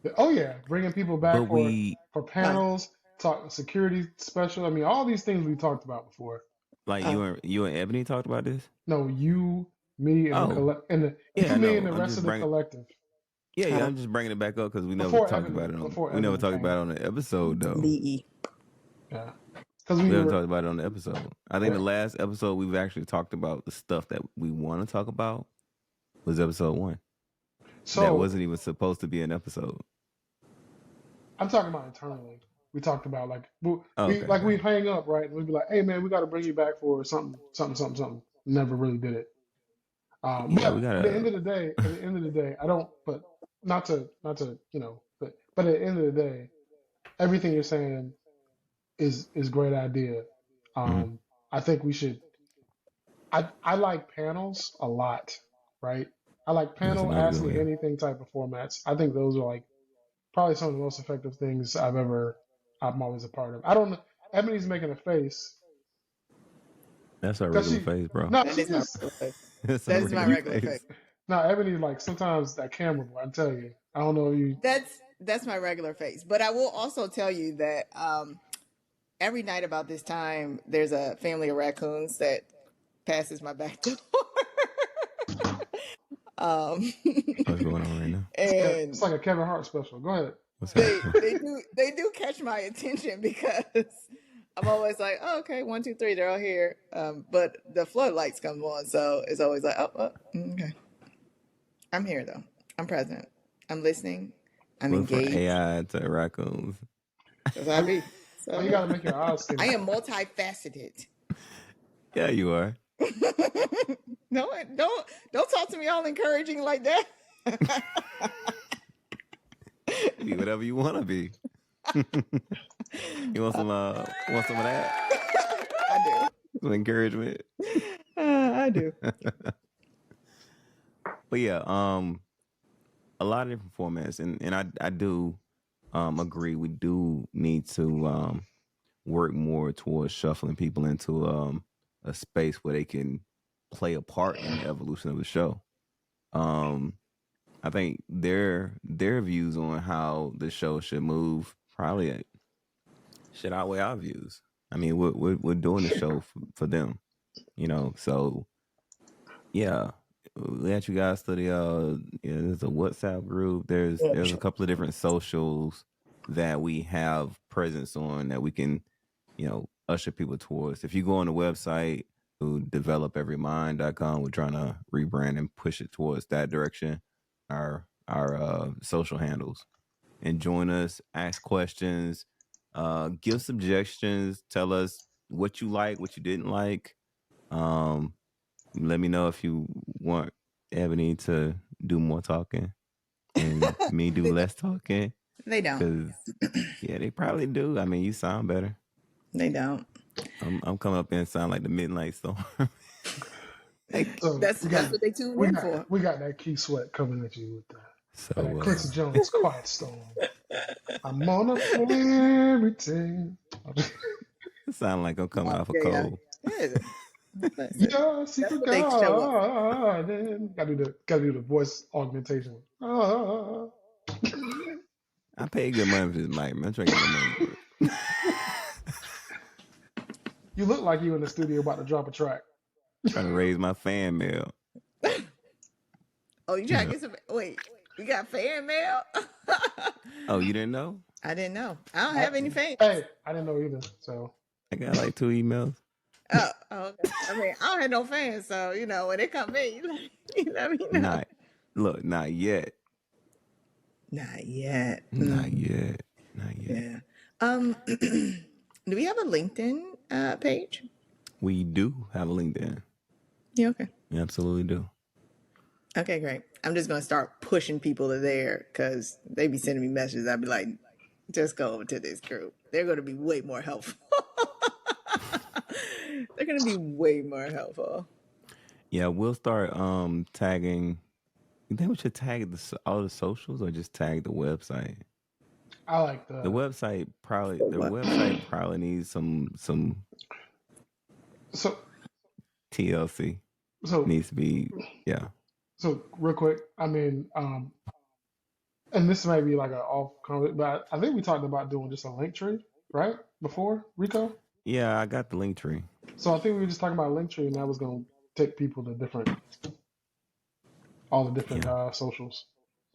I? Oh yeah, bringing people But back we for Oh, panels, talk security special. I mean, all these things we talked about before. like oh, you and Ebony talked about this. No, you, me, and the Oh, collect, and the yeah, I you, me, and know. the I'm rest just of the bringing. collective. Yeah, oh. I'm just bringing it back up because Before we never Ebony talked came. about it on the episode though. BE. Yeah, because We we haven't were talked about it on the episode. I think the right. last episode we've actually talked about the stuff that we want to talk about was episode 1. That So wasn't even supposed to be an episode. I'm talking about internally. We talked about like Oh, we okay, like okay. we'd hang up right, and we'd be like, "Hey man, we got to bring you back for something, something, something, something." Never really did it. Yeah, we But at the gotta. end of the day, I don't. But not to but at the end of the day, everything you're saying is great idea. Mhm. I think we should. I like panels a lot, right? I like That's panel, another ask good me one. anything type of formats. I think those are like probably some of the most effective things I'm always a part of. I don't know. Ebony's making a face That's our because regular she face, bro. no, That she is my just regular face. That's our That is my regular you regular face. face. no Ebony like sometimes that camera boy. I'm telling you, I don't know if you. That's my regular face. But I will also tell you that every night about this time, there's a family of raccoons that passes my back door. um, What's going on right now? It's and like a Kevin Hart special. Go ahead. What's they happening? they do catch my attention because I'm always like, oh, okay, 1, 2, 3, they're all here. But the floodlights come on, so it's always like, oh, okay, I'm here though. I'm present. I'm listening. I'm Went from engaged. AI to raccoons. That's how I Why be. why you So gotta make your eyes I skinny? am multifaceted. Yeah, you are. No, don't talk to me all encouraging like that. Be whatever you want to be. You want some of that? I Some encouragement. do. I do. But yeah, a lot of different formats, and I do agree. We do need to work more towards shuffling people into a space where they can play a part in the evolution of the show. Um, I think their views on how the show should move probably should outweigh our views. I mean, we're doing the show for them, So yeah, we ask you guys to the there's a WhatsApp group. There's a couple of different socials that we have presence on that we can usher people towards. If you go on the website to developeverymind.com, we're trying to rebrand and push it towards that direction. Our social handles, and join us, ask questions, give suggestions, tell us what you like, what you didn't like. Um, Let me know if you want Ebony to do more talking and me do They don't. less talking. They don't. Cause yeah, they probably do. I mean, you sound better. They don't. I'm coming up and sound like the Midnight Storm. So That's what they tune in for. we got that key sweat coming at you with that So Quincy Jones quiet storm. I'm on a fairy tale. it sound like I'm coming off a Yeah. cold. Listen, Your that's secret what they show up for. garden. Gotta do the voice augmentation. Ah. I paid good money for this mic, man. I'm trying to get my money worth. You look like you in the studio about to drop a track. Trying to raise my fan mail. Oh, you trying to get some? Wait, we got fan mail? Oh, you didn't know? I didn't know. I don't have any fans. Hey, I didn't know either. So I got like 2 emails. Oh, okay. I mean, I don't have no fans, so when they come in, you let me know. Not yet. Not yet. Not yet. Not yet. Yeah. Do we have a LinkedIn page? We do have a LinkedIn. Yeah. Okay. We absolutely do. Okay, great. I'm just gonna start pushing people to there because they be sending me messages. I'd be like, just go over to this group. They're gonna be way more helpful. They're gonna be way more helpful. Yeah, we'll start tagging. You think we should tag all the socials or just tag the website? I like The the website probably For the what? website probably needs some so TLC. so Needs to be yeah. so real quick. I mean, and this might be like an off comment, but I think we talked about doing just a link tree, right? Before Rico. Yeah, I got the link tree. So I think we were just talking about a link tree, and that was going to take people to all the different Yeah. socials.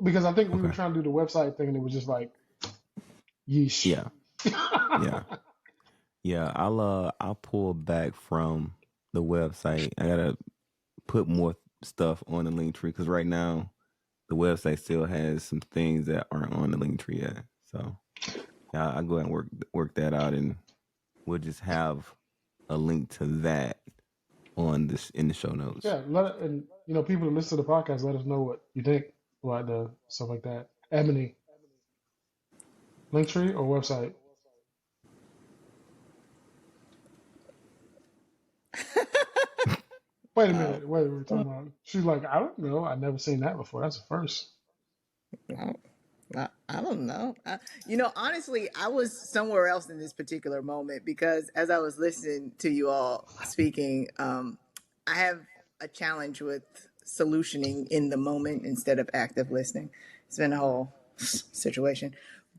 Because I think we were Okay. trying to do the website thing, and it was just like, yeesh. Yeah. Yeah. Yeah. I'll pull back from the website. I gotta put more stuff on the link tree because right now the website still has some things that aren't on the link tree yet. So yeah, I'll go ahead and work that out, and we'll just have a link to that on this in the show notes. Yeah, and people that listen to the podcast, let us know what you think about the stuff like that. Ebony, link tree or website? Wait a minute. Wait, we're talking about. She's like, I don't know. I've never seen that before. That's a first. I don't know. Honestly, I was somewhere else in this particular moment because as I was listening to you all speaking, I have a challenge with solutioning in the moment instead of active listening. It's been a whole situation.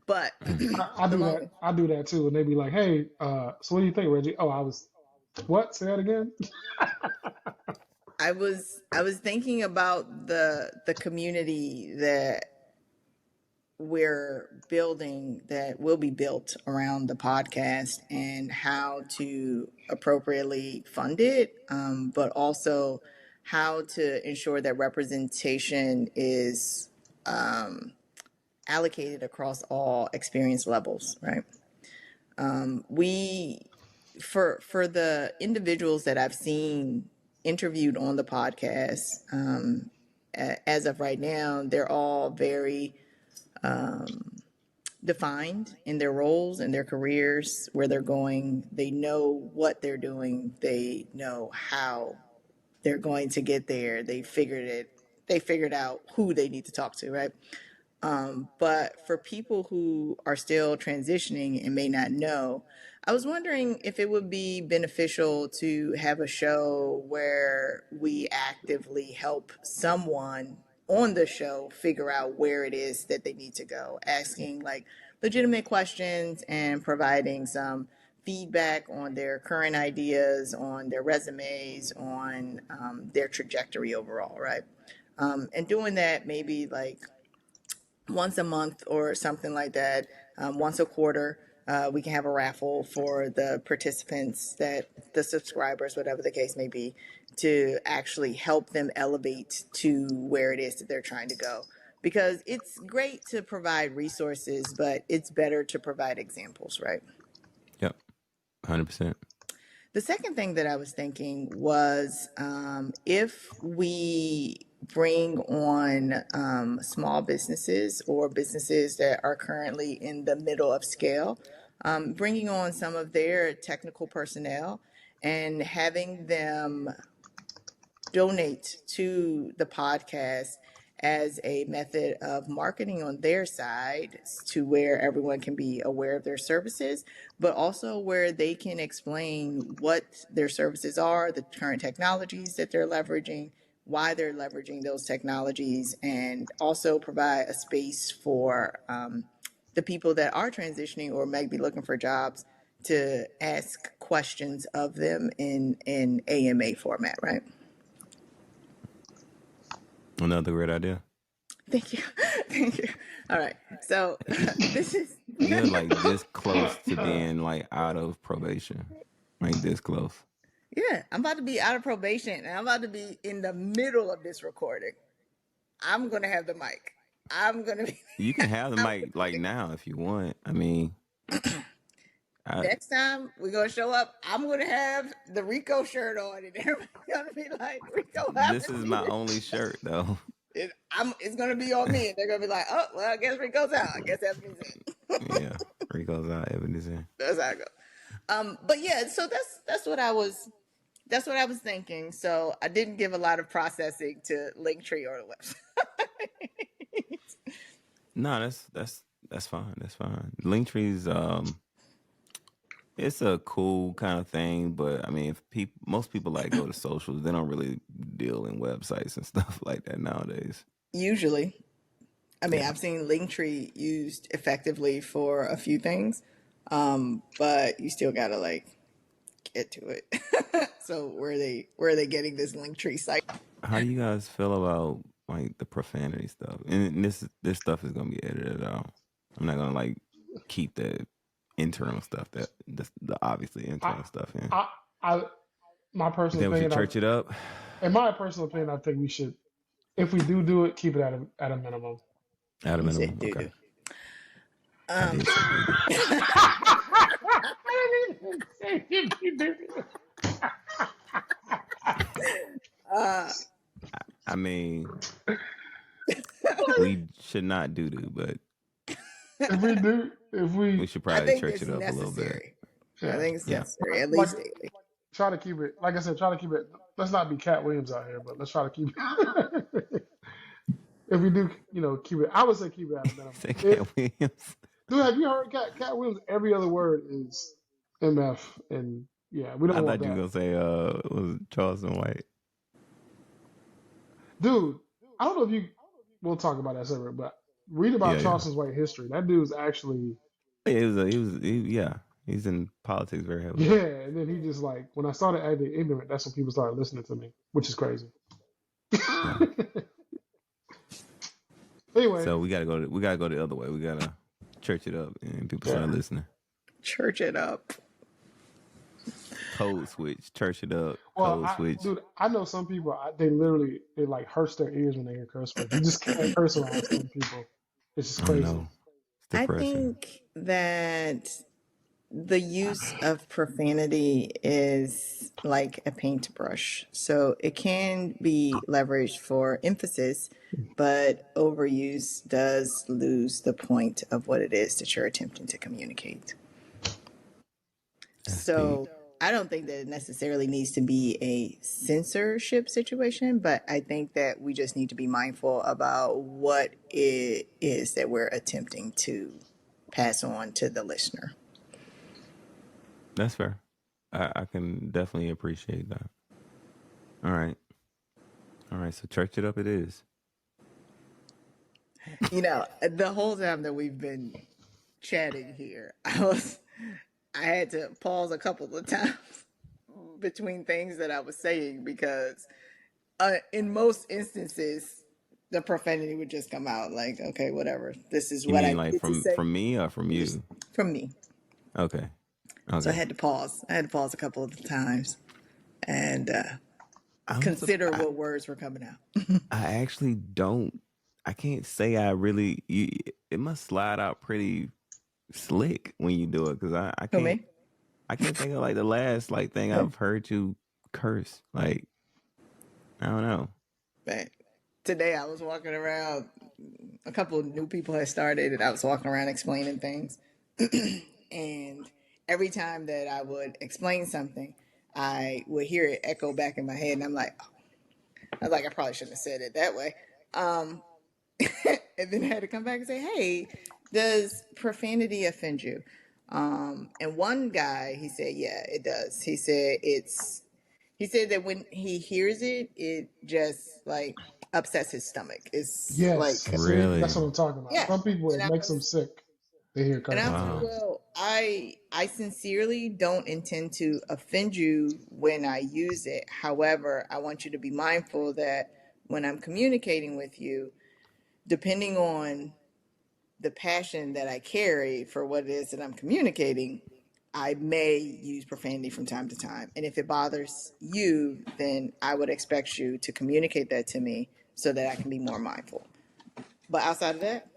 But I the do that. moment I do that too. And they be like, hey, so what do you think, Reggie? Oh, I was, what? Say that again? I was thinking about the community that we're building that will be built around the podcast and how to appropriately fund it, but also how to ensure that representation is allocated across all experience levels, right? We for the individuals that I've seen interviewed on the podcast, as of right now, they're all very defined in their roles and their careers, where they're going. They know what they're doing. They know how they're going to get there. They figured it. They figured out who they need to talk to, right? But for people who are still transitioning and may not know, I was wondering if it would be beneficial to have a show where we actively help someone on the show figure out where it is that they need to go, asking like legitimate questions and providing some feedback on their current ideas, on their resumes, on their trajectory overall, right? And doing that maybe like once a month or something like that, once a quarter. We can have a raffle for the participants, that the subscribers, whatever the case may be, to actually help them elevate to where it is that they're trying to go. Because it's great to provide resources, but it's better to provide examples, right? Yep. 100%. The second thing that I was thinking was, if we bring on small businesses or businesses that are currently in the middle of scale, bringing on some of their technical personnel and having them donate to the podcast as a method of marketing on their side, to where everyone can be aware of their services, but also where they can explain what their services are, the current technologies that they're leveraging, why they're leveraging those technologies, and also provide a space for the people that are transitioning or might be looking for jobs to ask questions of them in AMA format, right? Another great idea. Thank you. Thank you. All right. So this is You're like this close to being like out of probation. Like this close. yeah, I'm about to be out of probation and I'm about to be in the middle of this recording. I'm gonna have the mic. I'm gonna be You can have the mic like now if you want. I mean, next time we're gonna show up, I'm gonna have the Rico shirt on and everybody's gonna be like, Rico, this haven't is seen my it. only shirt though. It's gonna be on me and they're gonna be like, oh well, I guess Rico's out. I guess Ebony's in. Yeah. Rico's out, Ebony's in. That's how I go. But yeah, so that's what I was thinking. So I didn't give a lot of processing to Linktree or the website. No, that's fine. That's fine. Linktree's it's a cool kind of thing, but I mean, if people, most people like go to socials, they don't really deal in websites and stuff like that nowadays. Usually, I mean, Yeah. I've seen Linktree used effectively for a few things, but you still gotta like get to it. So where are they getting this Linktree site? How do you guys feel about like the profanity stuff? And this stuff is gonna be edited out. I'm not gonna like keep the internal stuff the obviously I, internal stuff in. I, I, my You personal think we should opinion, church it up? in my personal opinion, I think we should, if we do it, keep it at a minimum. At a You said minimum, doo okay. doo. I Um, did say doo doo. uh, I mean, we should not doo doo, but if we we, should I probably think church it's it up a little bit. necessary. I yeah, think it's Yeah. necessary, at like least daily. try to keep it. Like I said, try to keep it. Let's not be Cat Williams out here, but let's try to keep it. If we do, keep it. I would say keep it at a minimum. Say If Cat Williams. dude, have you heard Cat Williams? Every other word is MF, and yeah, we I don't want thought you that, were gonna say was it Charleston White. dude. I don't know if you. We'll talk about that separate, but read about Yeah, yeah. Charleston's white history. That dude's actually Yeah. He's in politics very heavily. yeah, and then he just like when I started acting ignorant, that's when people started listening to me, which is crazy. Yeah. Anyway, So we gotta go the other way. We gotta church it up and people yeah. start listening. Church it up. Code switch, church it up, Well, code switch. dude, I know some people. They like hurts their ears when they hear curse words. You just can't curse around some people. It's just I don't crazy. know. It's I depressing. think that the use of profanity is like a paintbrush. So it can be leveraged for emphasis, but overuse does lose the point of what it is that you're attempting to communicate. That's deep. So I don't think that it necessarily needs to be a censorship situation, but I think that we just need to be mindful about what it is that we're attempting to pass on to the listener. That's fair. I can definitely appreciate that. All right. All right. So church it up it is. The whole time that we've been chatting here, I had to pause a couple of times between things that I was saying because in most instances the profanity would just come out like, okay, whatever. This is You what I mean like needed to say from me or from you? from me. Okay. So I Okay. had to pause. I had to pause a couple of times and I'm consider surprised. what words were coming out. I actually don't. I can't say I really. It must slide out pretty slick when you do it because I Who, can't. me? I can't think of like the last like thing I've heard you curse. Like I don't know. But today I was walking around. A couple of new people had started, and I was walking around explaining things. And every time that I would explain something, I would hear it echo back in my head, and I probably shouldn't have said it that way. Um, and then I had to come back and say, "Hey, does profanity offend you?" And one guy, he said, "Yeah, it does." He said that when he hears it, it just like upsets his stomach. It's like, Yes, see, that's Really? what I'm talking about. yeah. Some people And it I makes them was sick. They hear And I cursing. was like, Wow. well, I sincerely don't intend to offend you when I use it. However, I want you to be mindful that when I'm communicating with you, depending on the passion that I carry for what it is that I'm communicating, I may use profanity from time to time. And if it bothers you, then I would expect you to communicate that to me so that I can be more mindful. But outside of that,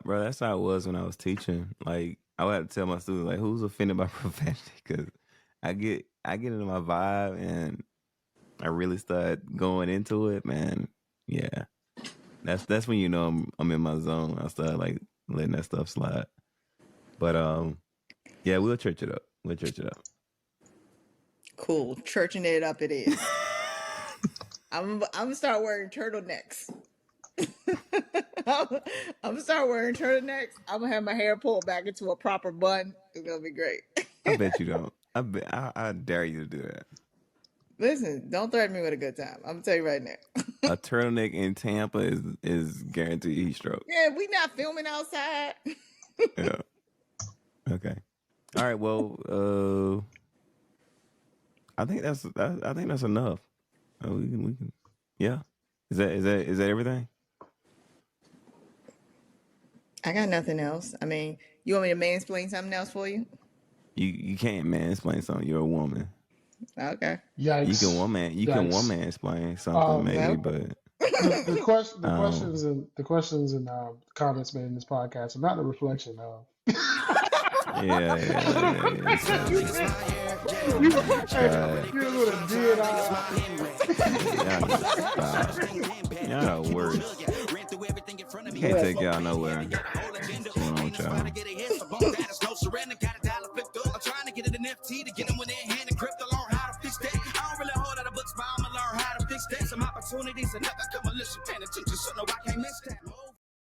Bro. That's how it was when I was teaching. Like I would have to tell my students like who's offended by profanity because I get into my vibe and I really start going into it, man. Yeah, that's when you know I'm in my zone. I start like letting that stuff slide. But yeah, we'll church it up. We'll church it up. Cool. Churching it up it is. I'm gonna start wearing turtlenecks. I'm gonna start wearing turtlenecks. I'm gonna have my hair pulled back into a proper bun. It's gonna be great. I bet you don't. I dare you to do that. Listen, don't threaten me with a good time. I'm gonna tell you right now. A turtleneck in Tampa is guaranteed heat stroke. Yeah, we not filming outside. Yeah. Okay. All right. Well, I think that's enough. We can. Yeah. Is that everything? I got nothing else. I mean, you want me to mansplain something else for you? You can't mansplain something. You're a woman. Okay. Yikes. You can woman explain something maybe, but the questions and comments made in this podcast are not a reflection of. yeah. Y'all are worse. Can't take y'all nowhere. What's going on with y'all? I'm trying to get it an FT to get them with their hand and grip to learn how to fix that. I don't really hold out of books, but I'm gonna learn how to fix that. Some opportunities and never come militia paying attention, so no, I can't miss that.